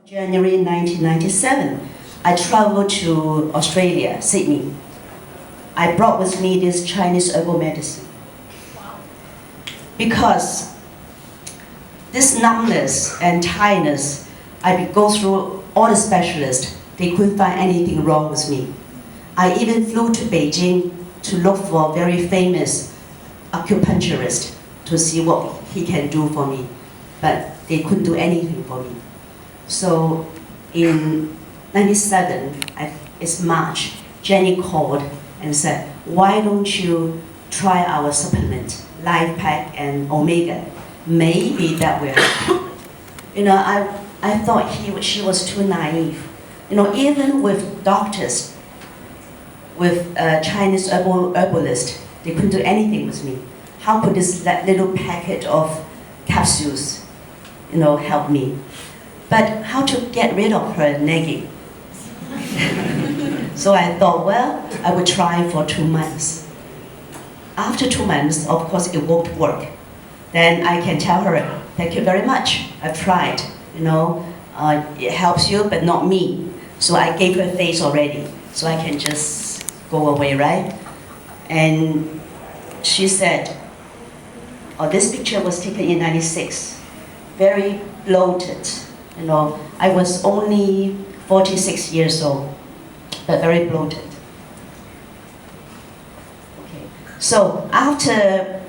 January 1997, I traveled to Australia, Sydney. I brought with me this Chinese herbal medicine. Because this numbness and tiredness, I go through all the specialists. They couldn't find anything wrong with me. I even flew to Beijing to look for a very famous acupuncturist to see what he can do for me. But they couldn't do anything for me. So in '97, it's March, Jenny called and said, why don't you try our supplement, Life Pack and Omega? Maybe that will help. I thought she was too naive. Even with doctors, with Chinese herbalists, they couldn't do anything with me. How could this little packet of capsules, help me? But how to get rid of her nagging? So I thought, well, I would try for 2 months. After 2 months, of course, it won't work. Then I can tell her, thank you very much, I've tried. It helps you, but not me. So I gave her face already, so I can just go away, right? And she said, this picture was taken in '96, very bloated. I was only 46 years old, but very bloated. Okay. So after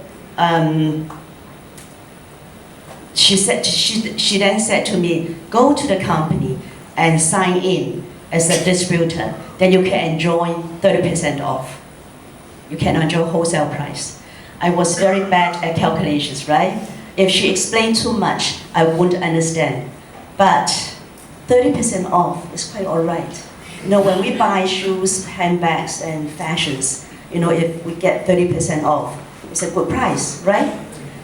she then said to me, go to the company and sign in as a distributor. Then you can enjoy 30% off. You can enjoy wholesale price. I was very bad at calculations, right? If she explained too much, I wouldn't understand. But 30% off is quite all right. When we buy shoes, handbags, and fashions, if we get 30% off, it's a good price, right?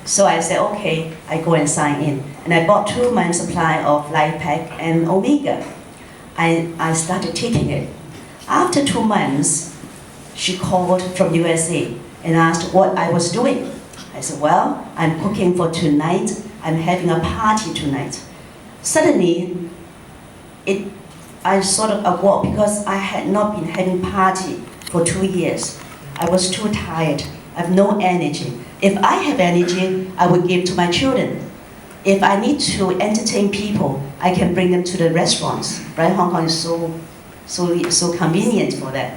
So I said, okay, I go and sign in. And I bought 2 months supply of Life Pack and Omega. I started taking it. After 2 months, she called from USA and asked what I was doing. I said, well, I'm cooking for tonight. I'm having a party tonight. Suddenly, I sort of awoke because I had not been having party for 2 years. I was too tired. I have no energy. If I have energy, I would give to my children. If I need to entertain people, I can bring them to the restaurants. Right? Hong Kong is so convenient for that.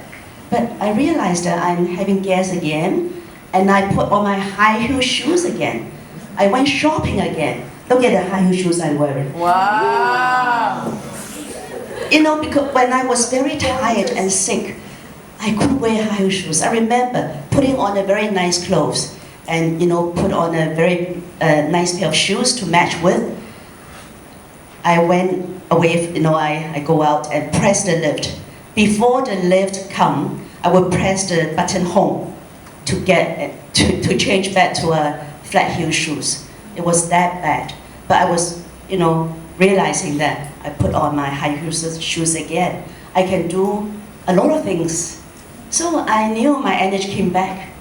But I realized that I'm having gas again, and I put on my high heel shoes again. I went shopping again. Look at the high heel shoes I'm wearing. Wow! Because when I was very tired and sick, I couldn't wear high heel shoes. I remember putting on a very nice clothes and put on a very nice pair of shoes to match with. I went away, I go out and press the lift. Before the lift come, I would press the button home to to change back to a flat heel shoes. It was that bad. But I was, realizing that I put on my high heel shoes again. I can do a lot of things. So I knew my energy came back.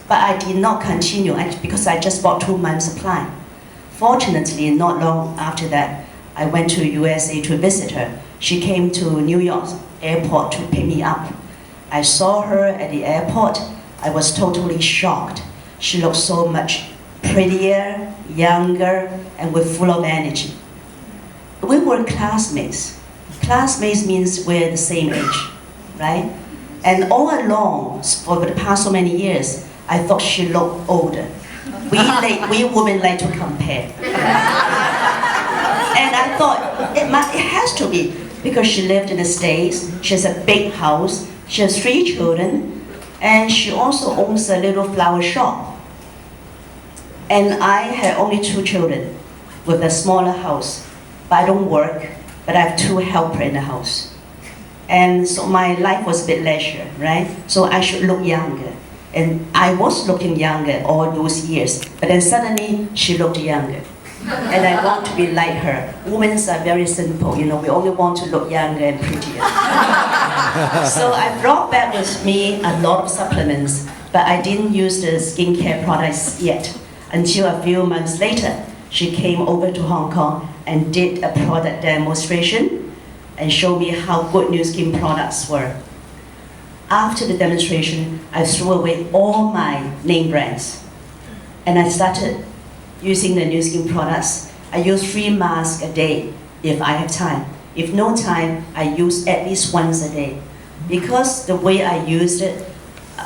But I did not continue because I just bought 2 months supply. Fortunately, not long after that, I went to USA to visit her. She came to New York airport to pick me up. I saw her at the airport. I was totally shocked. She looked so much prettier, younger, and full of energy. We were classmates. Classmates means we're the same age, right? And all along, for the past so many years, I thought she looked older. We women like to compare. And I thought, it has to be, because she lived in the States, she has a big house, she has 3 children, and she also owns a little flower shop. And I had only 2 children with a smaller house. But I don't work, but I have 2 helpers in the house. And so my life was a bit leisure, right? So I should look younger. And I was looking younger all those years, but then suddenly she looked younger. And I want to be like her. Women are very simple, we only want to look younger and prettier. So I brought back with me a lot of supplements, but I didn't use the skincare products yet until a few months later. She came over to Hong Kong and did a product demonstration and showed me how good New Skin products were. After the demonstration, I threw away all my name brands and I started using the New Skin products. I use 3 masks a day if I have time. If no time, I use at least once a day. Because the way I used it,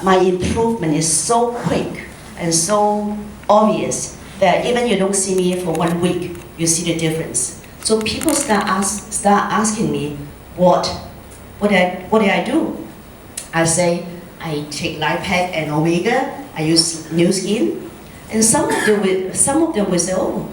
my improvement is so quick and so obvious that even you don't see me for 1 week, you see the difference. So people start asking me, what did I do? I say, I take Lipac and Omega, I use New Skin, and some of them will say, oh,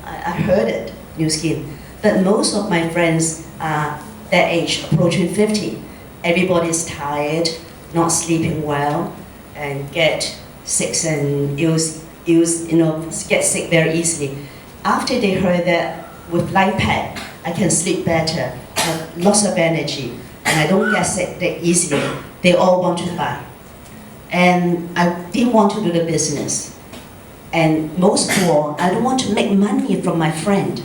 I heard it, New Skin. But most of my friends are their age, approaching 50. Everybody's tired, not sleeping well, and get sick and get sick very easily. After they heard that with Lipac, I can sleep better, have lots of energy, and I don't get sick that easily, they all want to buy. And I didn't want to do the business. And most of all, I don't want to make money from my friend.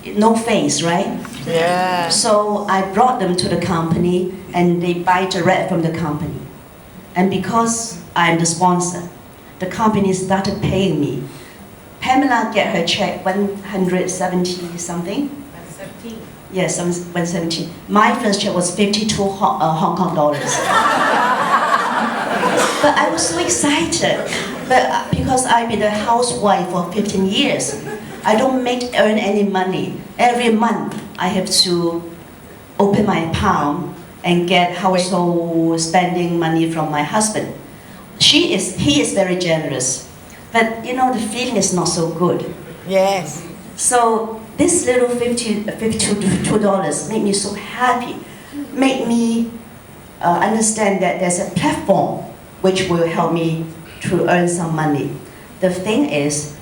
No face, right? Yeah. So I brought them to the company and they buy direct from the company. And because I'm the sponsor, the company started paying me. Pamela get her check 170 something. 117. Yes, 170. My first check was 52 Hong Kong dollars. But I was so excited. But because I've been a housewife for 15 years, I don't earn any money. Every month I have to open my palm and get household spending money from my husband. He is very generous, but the feeling is not so good. Yes. So this little $52 made me so happy, made me understand that there's a platform which will help me to earn some money. The thing is,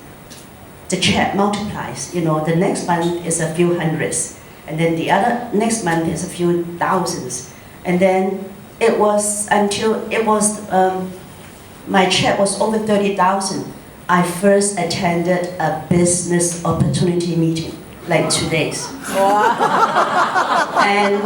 the check multiplies. The next month is a few hundreds, and then the other next month is a few thousands, and then it was until my check was over 30,000. I first attended a business opportunity meeting, like 2 days. And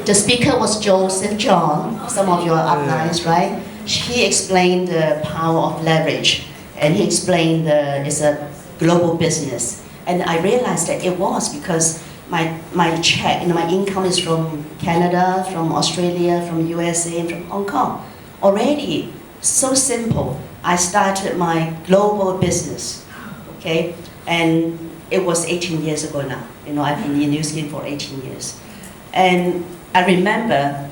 the speaker was Joseph John. Some of you are upline, right? He explained the power of leverage, and he explained it's a global business. And I realized that it was because my check, my income is from Canada, from Australia, from USA, and from Hong Kong. Already, so simple. I started my global business, okay? And it was 18 years ago now. I've been in New Skin for 18 years. And I remember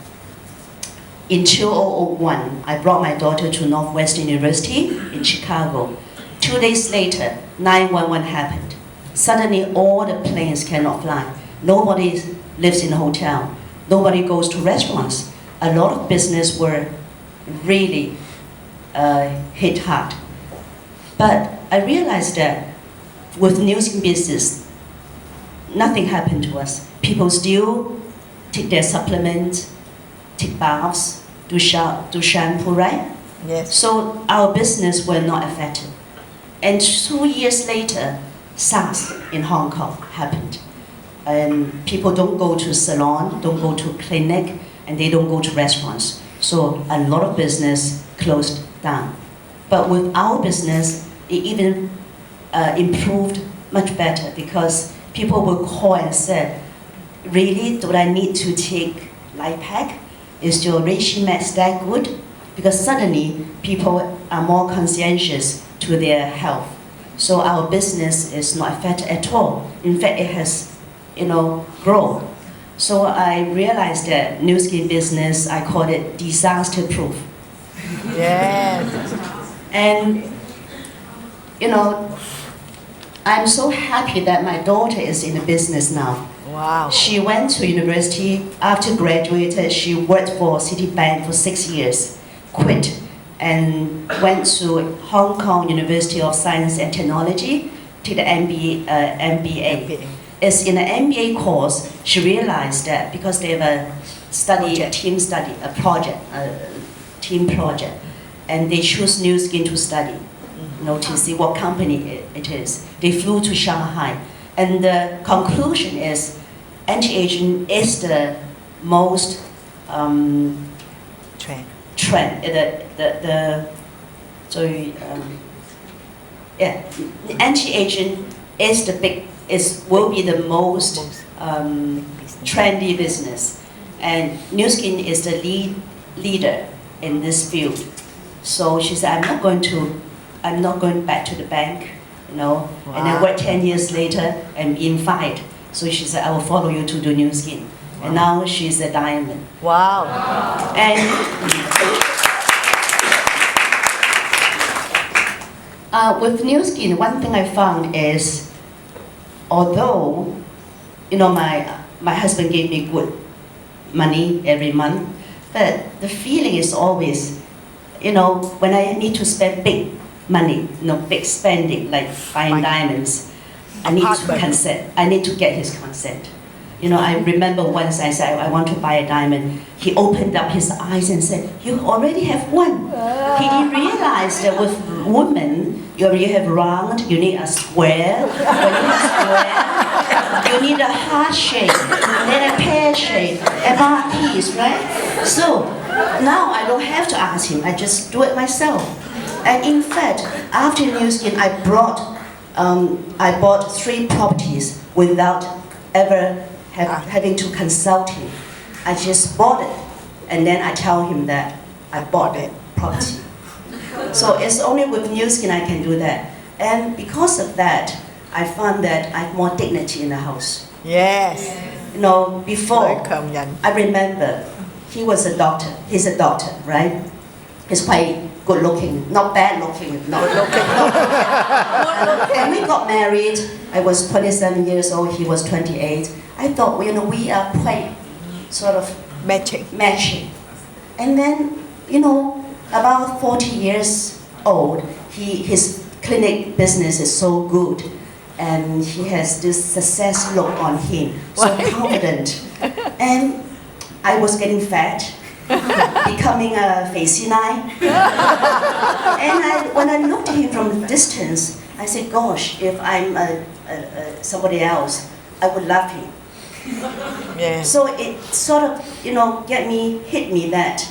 in 2001, I brought my daughter to Northwestern University in Chicago. 2 days later, 9/11 happened. Suddenly, all the planes cannot fly. Nobody lives in a hotel. Nobody goes to restaurants. A lot of business were really hit hard. But I realized that with New Skin business, nothing happened to us. People still take their supplements, take baths, do shampoo, right? Yes. So our business were not affected. And 2 years later, SARS in Hong Kong happened. And people don't go to salon, don't go to clinic, and they don't go to restaurants. So a lot of business closed down. But with our business, it even improved much better because people will call and say, really, do I need to take Lipac? Is your reishi meds that good? Because suddenly people are more conscientious to their health. So our business is not affected at all. In fact, it has, grown. So I realized that New Skin business, I call it disaster proof. Yes. And, I'm so happy that my daughter is in the business now. Wow. She went to university. After graduated, she worked for Citibank for 6 years, quit, and went to Hong Kong University of Science and Technology to the MBA. It's in the MBA course, she realized that because they have a team project, and they choose New Skin to study. to see what company it is. They flew to Shanghai, and the conclusion is anti-aging is the most trend. Anti-aging will be the most trendy business, and Nu Skin is the leader in this field. So she said, I'm not going back to the bank, Wow. and then work 10 years later and being fired. So she said, I will follow you to do Nu Skin. Wow. And now she's a diamond. Wow. And with Nu Skin, one thing I found is, although, my husband gave me good money every month, but the feeling is always, when I need to spend big money, big spending, like buying diamonds, I need to consent. I need to get his consent. I remember once I said, I want to buy a diamond. He opened up his eyes and said, you already have one. He didn't realize that with women, you have round, you need a square. When you have square, you need a heart shape, then a pear shape, a bar piece, right? So now I don't have to ask him, I just do it myself. And in fact, after Nu Skin, I bought 3 properties without ever having to consult him. I just bought it, and then I tell him that I bought the property. So it's only with Nu Skin I can do that. And because of that, I found that I have more dignity in the house. Yes. Before, I remember he was a doctor. He's a doctor, right? He's quite good looking, not bad looking, not good looking. And we got married. I was 27 years old, he was 28. I thought, we are quite sort of matching. And then, about 40 years old, his clinic business is so good, and he has this success look on him, so confident. And I was getting fat, becoming a facinai. And when I looked at him from a distance, I said, gosh, if I'm somebody else, I would love him. Yeah. So it sort of, hit me that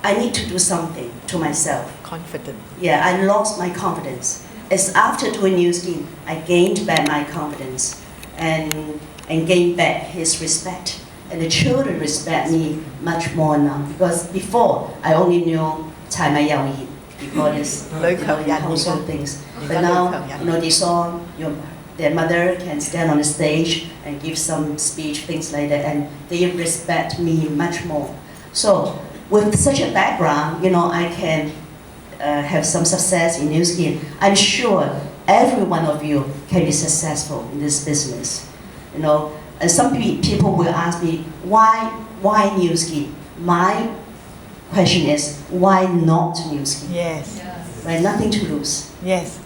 I need to do something to myself. Confident. Yeah, I lost my confidence. It's after doing Nu Skin, I gained back my confidence and gained back his respect. And the children respect me much more now, because before I only knew Chai Mai Yao Yi, because household things. But now, they saw their mother can stand on the stage and give some speech, things like that, and they respect me much more. So with such a background, I can have some success in Nu Skin. I'm sure every one of you can be successful in this business. And some people will ask me, why Nu Skin? My question is, why not Nu Skin? Yes. Right, nothing to lose. Yes.